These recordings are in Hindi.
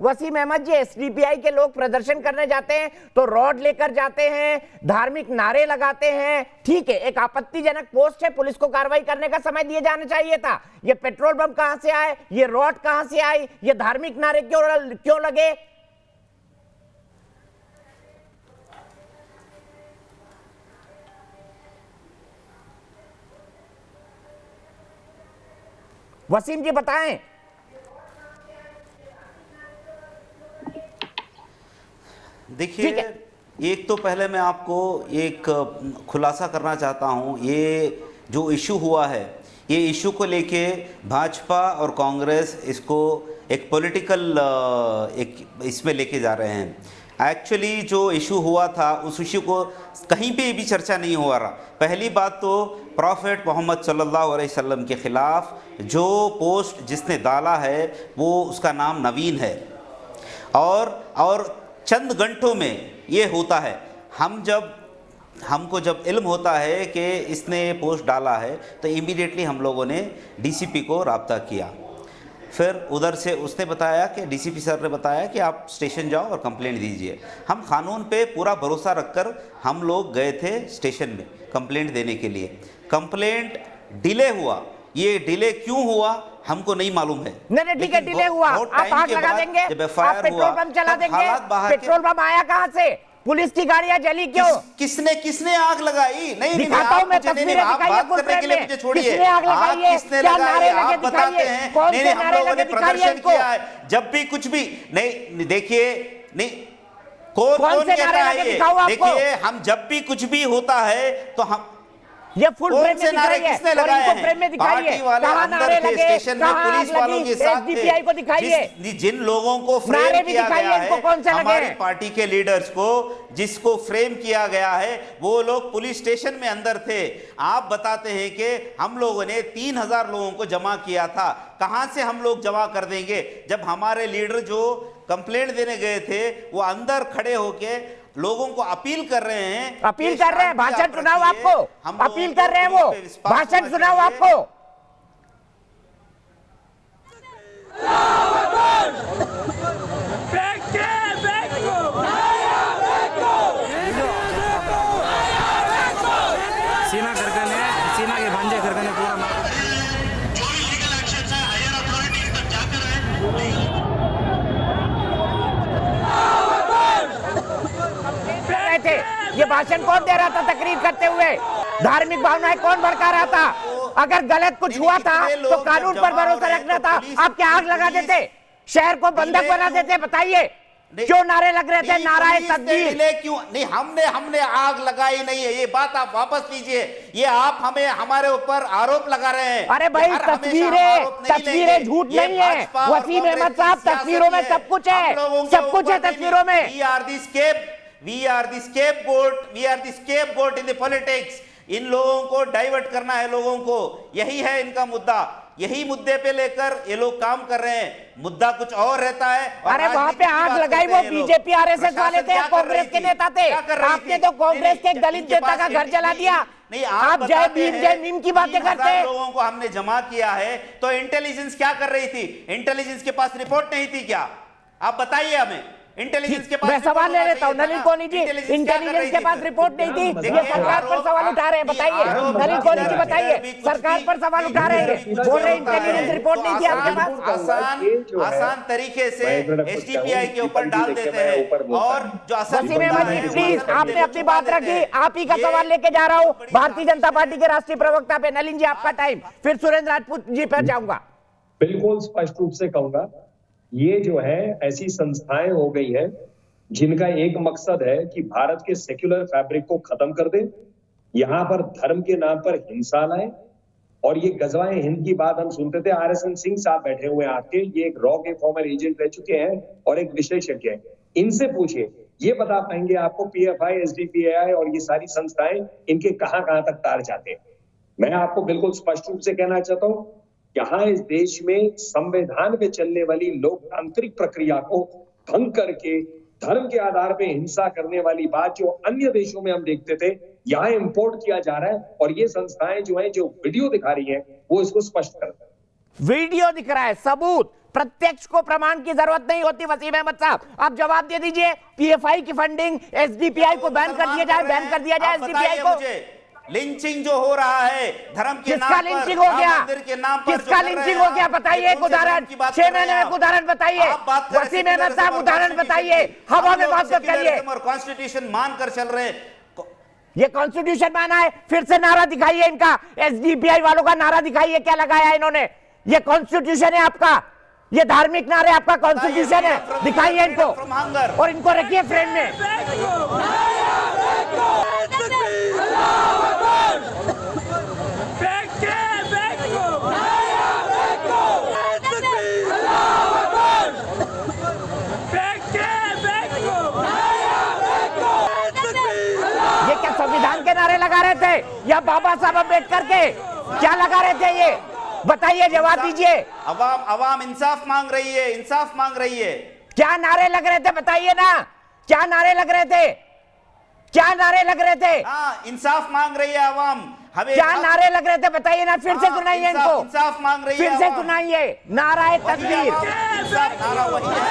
वसीम अहमद जी, एसडीपीआई के लोग प्रदर्शन करने जाते हैं तो रॉड लेकर जाते हैं, धार्मिक नारे लगाते हैं, ठीक है, एक आपत्तिजनक पोस्ट है, पुलिस को कार्रवाई करने का समय दिया जाना चाहिए था। ये पेट्रोल बम कहां से आए, ये रॉड कहां से आई, ये धार्मिक नारे क्यों लगे? वसीम जी बताएं। देखिए, एक तो पहले मैं आपको एक खुलासा करना चाहता हूं, ये जो इशू हुआ है, ये इशू को लेके भाजपा और कांग्रेस इसको एक पॉलिटिकल इसमें लेके जा रहे हैं। एक्चुअली जो इशू हुआ था उस इशू को कहीं पे भी चर्चा नहीं हो रहा। पहली बात तो प्रॉफेट मोहम्मद सल्लल्लाहु अलैहि वसल्लम के ख़िलाफ़ जो पोस्ट जिसने डाला है वो उसका नाम नवीन है, और चंद घंटों में ये होता है। हमको जब इल्म होता है कि इसने ये पोस्ट डाला है तो इमीडिएटली हम लोगों ने डीसीपी को रब्ता किया। फिर उधर से उसने बताया कि डीसीपी सर ने बताया कि आप स्टेशन जाओ और कंप्लेंट दीजिए। हम कानून पे पूरा भरोसा रखकर हम लोग गए थे स्टेशन में कंप्लेंट देने के लिए। कंप्लेंट डिले हुआ, ये डिले क्यों हुआ हमको नहीं मालूम है। नहीं ठीक है, डिले हुआ, आप आग लगा देंगे, आप पेट्रोल पंप चला देंगे, पेट्रोल पंप आया कहां से, पुलिस की गाड़ियां जली क्यों, किसने आग लगाई? नहीं दिखाता हूं मैं तस्वीरें, दिखाइए फुल फ्रेम में, किसने आग लगाई है, क्या नारे लगे दिखाइए, कौन से नारे लगे दिखाइए इनको। जब भी कुछ भी नहीं, देखिए, नहीं कौन से नारे लगे दिखाओ आपको। देखिए, हम जब भी कुछ भी होता है तो हम ये फुल फ्रेम में दिखाइए, किसने लगाए हैं? फ्रेम में दिखाइए, पार्टी वाले अंदर थे, स्टेशन में पुलिस वालों के साथ थे। एसडीपीआई को दिखाइए, जिन लोगों को फ्रेम किया गया है, कौन से लगे, हमारी पार्टी के लीडर्स को जिसको फ्रेम किया गया है वो लोग पुलिस स्टेशन में अंदर थे। आप बताते हैं कि हम लोगों ने 3000 लोगों को जमा किया था। कहां से हम लोग जमा कर देंगे जब हमारे लीडर जो कंप्लेंट देने गए थे वो अंदर खड़े होके लोगों को अपील कर रहे हैं, भाषण सुनाओ आपको, अपील कर रहे हैं वो, भाषण सुनाओ आपको। सीना करकने, सीना के भांजे करकने पूरा जो भी लीगल एक्शन है हायर अथॉरिटीज तक जाकर है। ये भाषण कौन दे रहा था तकरीर करते हुए, धार्मिक भावनाएं कौन भड़का रहा था? अगर गलत कुछ हुआ था तो कानून पर भरोसा रखना था, आप क्या आग लगा देते, शहर को बंधक बना देते? बताइए क्यों नारे लग रहे थे, नाराए तकबीर क्यों नहीं? हमने आग लगाई नहीं है, ये बात आप वापस लीजिए। ये आप हमारे ऊपर आरोप लगा रहे हैं। अरे भाई तस्वीरें झूठ नहीं है वसीम अहमद साहब, तस्वीरों में सब कुछ है, सब कुछ है तस्वीरों में। We are the scapegoat in the politics. इन लोगों को डाइवर्ट करना है, लोगों को, यही है इनका मुद्दा। यही मुद्दे पे लेकर ये लोग काम कर रहे हैं। मुद्दा कुछ और रहता है। अरे वहां पे आग लगाई वो बीजेपी आरएसएस वाले थे, कांग्रेस के नेता थे। आपने तो कांग्रेस के एक दलित नेता का घर जला दिया। नहीं, आप जय भीम की बातें करते हैं। लोगों को हमने जमा किया है तो इंटेलिजेंस क्या कर रही थी? इंटेलिजेंस के पास रिपोर्ट नहीं थी क्या? आप बताइए हमें। इंटेलिजेंस के पास मैं सवाल ले लेता हूं, नलिन कोहली जी, इंटेलिजेंस के पास रिपोर्ट नहीं थी, ये सरकार पर सवाल उठा रहे हैं, बताइए नलिन कोहली जी, बताइए, सरकार पर सवाल उठा रहे हैं, बोल रहे इंटेलिजेंस रिपोर्ट नहीं थी आपके पास। आसान तरीके से एसडीपीआई के ऊपर डाल देते हैं। और जो वसीम अहमद जी प्लीज, आपने अपनी बात रखी, आप ही का सवाल लेके जा रहा हूं भारतीय जनता पार्टी के राष्ट्रीय प्रवक्ता पे। नलिन जी आपका टाइम, फिर सुरेंद्र राजपूत जी पर जाऊंगा। बिल्कुल स्पष्ट रूप से कहूंगा, ये जो है ऐसी संस्थाएं हो गई हैं जिनका एक मकसद है कि भारत के सेक्युलर फैब्रिक को खत्म कर दे, यहाँ पर धर्म के नाम पर हिंसा लाए। और ये गजवाए हिंद की बात हम सुनते थे, RSN सिंह साहब बैठे हुए हैं आपके, ये एक रॉ के फॉर्मर एजेंट रह चुके हैं और एक विशेषज्ञ हैं। इनसे पूछिए, ये बता पाएंगे आपको PFI, SDPI और ये सारी संस्थाएं इनके कहां तक तार जाते हैं। मैं आपको बिल्कुल स्पष्ट रूप से कहना चाहता हूं, यहाँ इस देश में संविधान पे चलने वाली लोकतांत्रिक प्रक्रिया को भंग करके धर्म के आधार पे हिंसा करने वाली बात जो अन्य देशों में हम देखते थे, यहाँ इंपोर्ट किया जा रहा है। और ये संस्थाएं जो हैं, जो वीडियो दिखा रही हैं, वो इसको स्पष्ट करता है। वीडियो दिख रहा है, सबूत, प्रत्यक्ष को प्रमाण की जरूरत नहीं होती। वसीम अहमद साहब, आप जवाब दे दीजिए। पीएफआई की फंडिंग एसडीपीआई को बैन कर दिया जाए, बैन कर दिया जाए एसडीपीआई को। लिंचिंग जो हो रहा है धर्म के नाम किसका पर, लिंचिंग हो गया? मंदिर के नाम पर किसका लिंचिंग हो गया? बताइए एक उदाहरण, 6 महीने में उदाहरण बताइए। वसीम अहमद साहब उदाहरण बताइए, हवा में बात मत करिए। और कॉन्स्टिट्यूशन मानकर चल रहे हैं। ये कॉन्स्टिट्यूशन माना है, फिर से नारा दिखाइए इनका, एसडीपीआई वालों का नारा दिखाइए, क्या लगाया इन्होंने। ये कॉन्स्टिट्यूशन है आपका, ये धार्मिक नारे आपका कॉन्स्टिट्यूशन है, दिखाइए इनको और इनको रखिए फ्रेम में। ये क्या संविधान के नारे लगा रहे थे या बाबा साहब अम्बेडकर के? क्या लगा रहे थे ये? बताइए, जवाब दीजिए। अवाम इंसाफ मांग रही है, इंसाफ मांग रही है। क्या नारे लग रहे थे बताइए ना, क्या नारे लग रहे थे? क्या नारे लग रहे थे? हाँ, इंसाफ मांग रही है अवाम। हमें क्या नारे लग रहे थे बताइए ना, फिर से सुनाइए इनको, इंसाफ मांग रही है, फिर से सुनाइए। नाराए तकबीर, नारा वही है।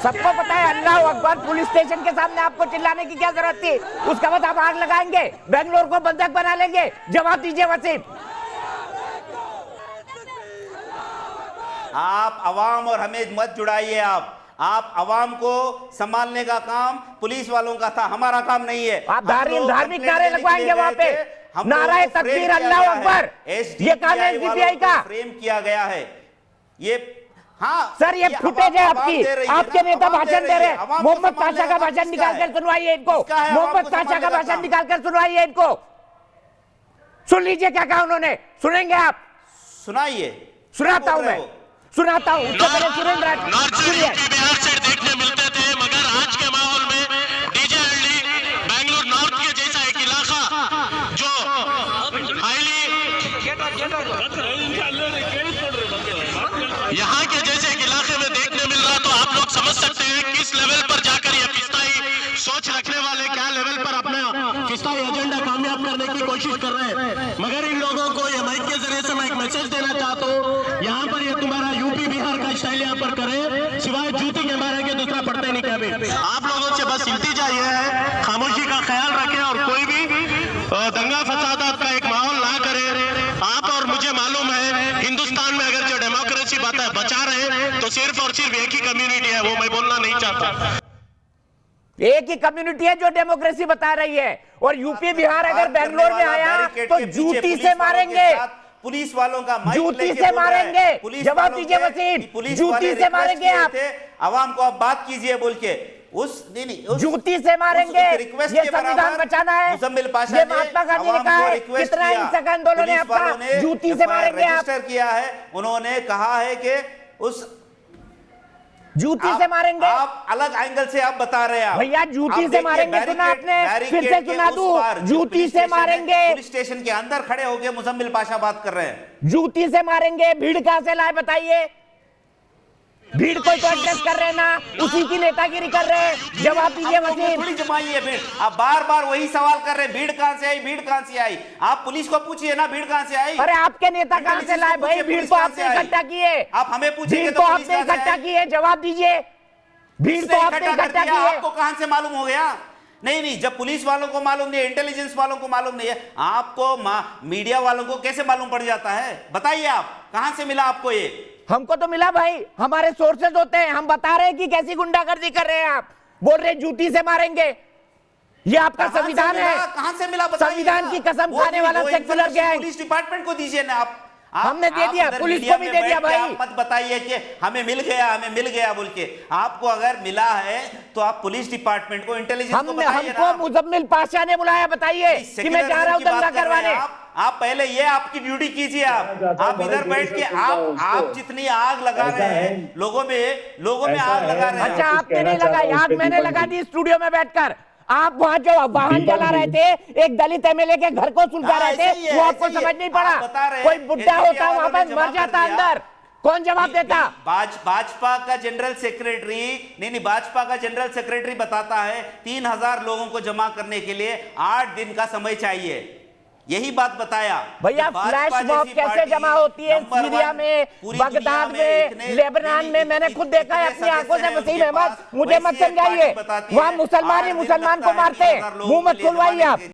सबको पता है अल्लाह अकबर। पुलिस स्टेशन के सामने आपको चिल्लाने की क्या जरूरत थी? उसके बाद आप आग लगाएंगे, बेंगलोर को बंधक बना लेंगे। जवाब दीजिए वसीम। आप अवाम और हमें मत जुड़ाइए। आप अवाम को संभालने का काम पुलिस वालों का था, हमारा काम नहीं है। आप धार्मिक नारे लगवाएंगे वहां पे, नाराए तकबीर, अल्लाह अकबर, ये काम है एसडीपीआई का। फ्रेम किया गया है ये। हाँ सर, ये फुटेज है आपकी, आपके नेता भाषण दे रहे हैं। मोहम्मद पाशा का भाषण निकालकर सुनवाइए इनको, मोहम्मद पाशा का भाषण निकालकर सुनवाइए इनको। सुन लीजिए क्या कहा उन्होंने, सुनेंगे आप? सुनाइए। सुनाता हूं मैं, सुनाता हूं। सुनिए। बिहार से देखने मिलते थे, मगर आज के माहौल में डीजे हल्दी, बेंगलुरु नॉर्थ के जैसा एक इलाका जो यहाँ के जैसे एक इलाके में देखने मिल रहा, तो आप लोग समझ सकते हैं किस लेवल पर जाकर ये फिस्ताई सोच रखने वाले क्या लेवल पर अपना फिस्ताई एजेंडा कामयाब करने की कोशिश कर रहे हैं। मगर इन लोगों को ये माइक के जरिए से मैं एक मैसेज देना चाहता हूँ, यहाँ पर ये तुम्हारा यूपी बिहार का स्टाइल यहाँ पर करे, सिवाय जूती के मारे के दूसरा पढ़ते नहीं कभी। आप लोगों से बस इल्तिजा ये है, खामोशी का ख्याल रखें और कोई भी दंगा फसादात का एक माहौल ना करे। आप और मुझे मालूम है हिंदुस्तान में अगर जो डेमोक्रेसी बातें बचा रहे तो सिर्फ और सिर्फ एक ही कम्युनिटी है, वो मैं बोलना नहीं चाहता। एक ही कम्युनिटी है जो डेमोक्रेसी बता रही है, और यूपी बिहार अगर बेंगलोर में आया तो जूती से मारेंगे, पुलिस वालों का जूती से मारेंगे। जवाब दीजिए वसीम, जूती से मारेंगे आप। आवाम को आप बात कीजिए बोल के उस दिन जूती से मारेंगे। ये संविधान बचाना है, ये महात्मा गांधी ने कहा है। कितना हिंसक आंदोलन है आपका, जूती से मारेंगे आप। रजिस्टर किया है, उन्होंने कहा है कि उस जूती से मारेंगे। आप अलग एंगल से आप बता रहे हैं भैया, जूती से मारेंगे सुना आपने, फिर से सुना दूं, जूती से मारेंगे। पुलिस स्टेशन के अंदर खड़े होकर मुजम्मिल पाशा बात कर रहे हैं। जूती से मारेंगे। भीड़ कहां से लाए बताइए? भीड़ कोई तो एडजस्ट कर रहे ना, उसी की नेतागिरी कर रहे हैं। जवाब दीजिए वसीम। थोड़ी जमाई है भीड़। आप बार बार वही सवाल कर रहे हैं, भीड़ कहां से आई, भीड़ कहां से आई। आप पुलिस को पूछिए ना, भीड़ कहां से आई। अरे आपके नेता कहां से लाए भाई? भीड़ तो आपने इकट्ठा की है। आप हमें पूछिए, भीड़ तो आपने इकट्ठा की है। जवाब दीजिए। भीड़ तो आपने इकट्ठा की है। आपको कहां से मालूम हो गया? नहीं, जब पुलिस वालों को मालूम नहीं है, इंटेलिजेंस वालों को मालूम नहीं है, आपको मीडिया वालों को कैसे मालूम पड़ जाता है? बताइए आप, कहां से मिला आपको ये? हमको तो मिला भाई, हमारे सोर्सेज होते हैं, हम बता रहे हैं कि कैसी गुंडागर्दी कर रहे हैं आप। बोल रहे जूती से मारेंगे। ये आपका संविधान है। कहां से मिला? संविधान की कसम खाने वाला सेक्युलर गैंग। पुलिस डिपार्टमेंट को दीजिए ना आप। हमने दे दिया, पुलिस को भी दे दिया भाई। आप मत बताइए कि हमें मिल गया बोल के। आपको अगर मिला है तो आप पुलिस डिपार्टमेंट को, इंटेलिजेंस को बताइए ना। हमको मुजम्मिल पाशा ने बुलाया, बताइए कि मैं जा रहा हूं दंगा करवाने। आप पहले ये आपकी ड्यूटी कीजिए। आप इधर बैठ के आप जितनी आग लगा रहे हैं लोगों में आग लगा रहे हैं। अच्छा, आपने नहीं लगाई, आग मैंने लगा दी स्टूडियो में बैठकर। आप वहां जो वाहन चला रहे थे, एक दलित एमएलए के घर को सुलझा रहे थे, वो आपको समझ नहीं पड़ा। कोई बुढ़ा होता वहां पर मर जाता अंदर। कौन जवाब देता? भाजपा का जनरल सेक्रेटरी नहीं, भाजपा का जनरल सेक्रेटरी बताता है 3000 लोगों को जमा करने के लिए 8 दिन का समय चाहिए, यही बात बताया। भैया फ्लैश मॉब कैसे जमा होती है सीरिया में, बगदाद में, लेबनान में, मैंने खुद देखा है अपनी आंखों से। वसीम अहमद, मुझे मत समझाइए, वहां मुसलमान ही मुसलमान को मारते, मुंह मत खुलवाइए आप।